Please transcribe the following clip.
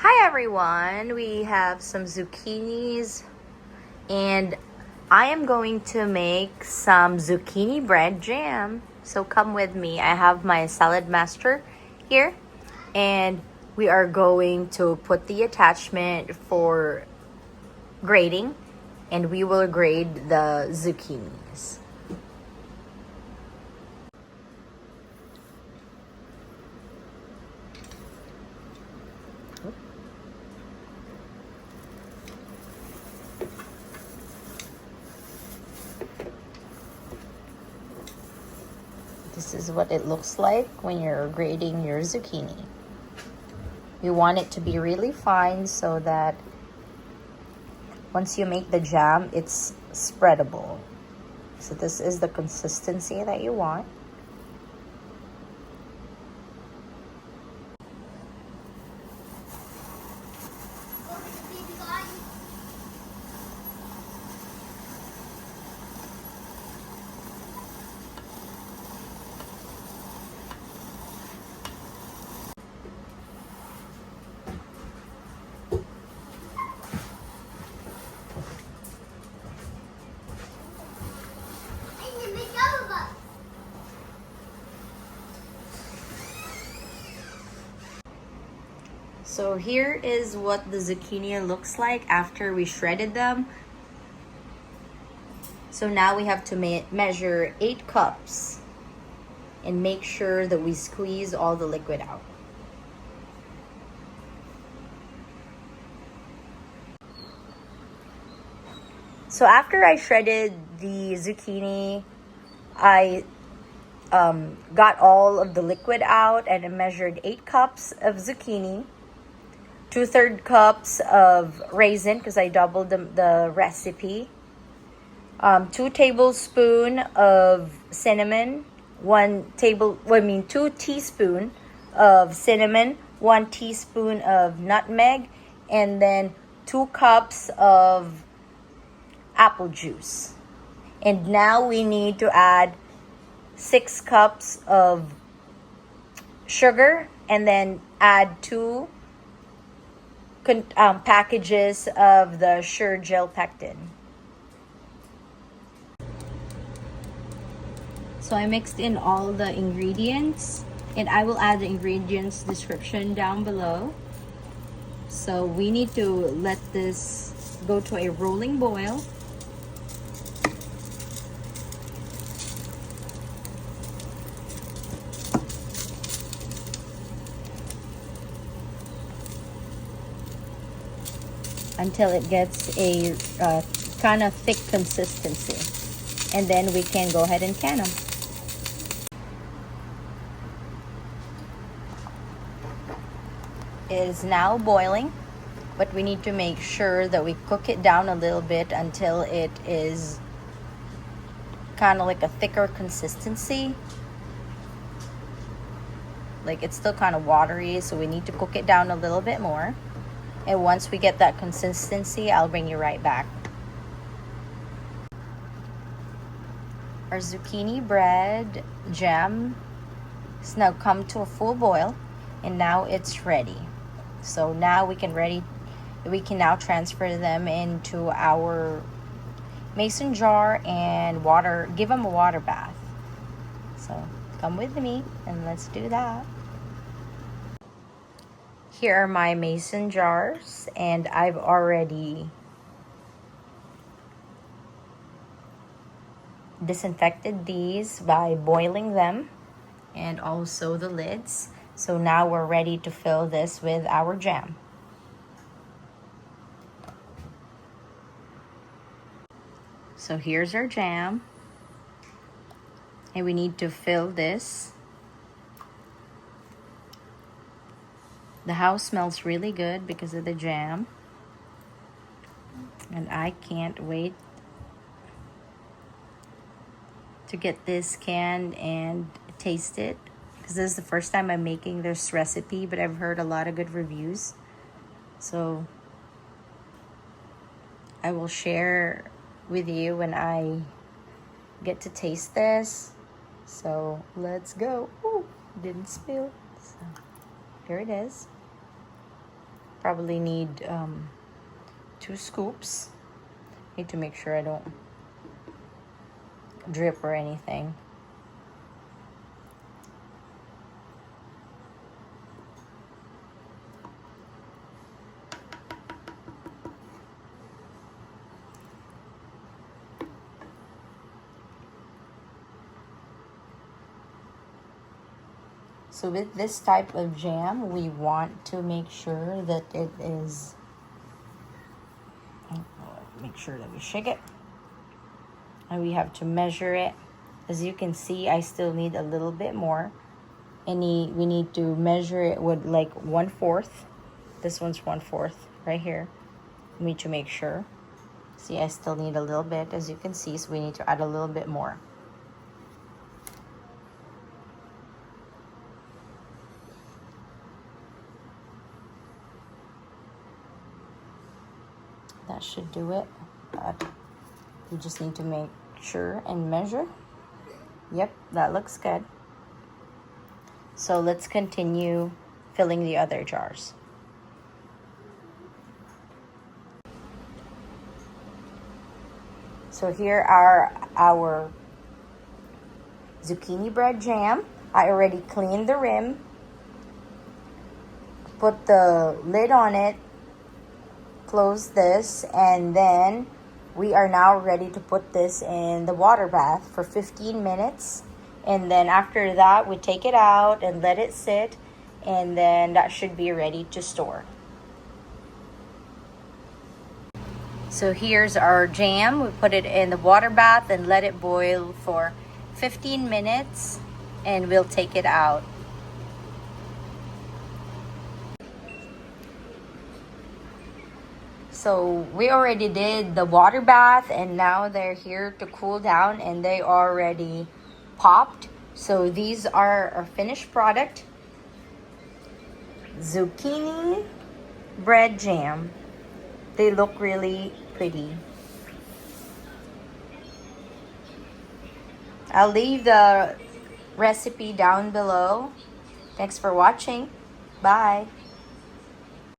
Hi everyone, we have some zucchinis and I am going to make some zucchini bread jam. So come with me. I have my salad master here and we are going to put the attachment for grating and we will grate the zucchinis. This is what it looks like when you're grating your zucchini. You want it to be really fine so that once you make the jam, it's spreadable. So this is the consistency that you want. So here is what the zucchini looks like after we shredded them. So now we have to measure 8 cups and make sure that we squeeze all the liquid out. So after I shredded the zucchini, I got all of the liquid out and I measured 8 cups of zucchini, 2/3 cups of raisin because I doubled the recipe, 2 tablespoons of cinnamon, 2 teaspoons of cinnamon, 1 teaspoon of nutmeg, and then 2 cups of apple juice. And now we need to add 6 cups of sugar and then add 2 packages of the Sure Gel Pectin. So I mixed in all the ingredients and I will add the ingredients description down below. So we need to let this go to a rolling boil. Until it gets a kind of thick consistency. And then we can go ahead and can them. It is now boiling, but we need to make sure that we cook it down a little bit until it is kind of like a thicker consistency. Like it's still kind of watery, so we need to cook it down a little bit more. And once we get that consistency, I'll bring you right back. Our zucchini bread jam has now come to a full boil and now it's ready. So now we can now transfer them into our mason jar and give them a water bath. So come with me and let's do that. Here are my mason jars and I've already disinfected these by boiling them and also the lids. So now we're ready to fill this with our jam. So here's our jam and we need to fill this. The house smells really good because of the jam. And I can't wait to get this canned and taste it. Because this is the first time I'm making this recipe, but I've heard a lot of good reviews. So I will share with you when I get to taste this. So let's go. Ooh, didn't spill. So here it is. Probably need 2 scoops. Need to make sure I don't drip or anything. So with this type of jam, we want to make sure that it is, make sure that we shake it. And we have to measure it. As you can see, I still need a little bit more. We need to measure it with like 1/4. This one's 1/4 right here. We need to make sure. See, I still need a little bit, as you can see, so we need to add a little bit more. That should do it. You just need to make sure and measure. Yep, that looks good. So let's continue filling the other jars. So here are our zucchini bread jam. I already cleaned the rim, put the lid on it, close this, and then we are now ready to put this in the water bath for 15 minutes. And then after that, we take it out and let it sit, and then that should be ready to store. So here's our jam. We put it in the water bath and let it boil for 15 minutes, and we'll take it out. So we already did the water bath, and now they're here to cool down, and they already popped. So these are our finished product. Zucchini bread jam. They look really pretty. I'll leave the recipe down below. Thanks for watching. Bye.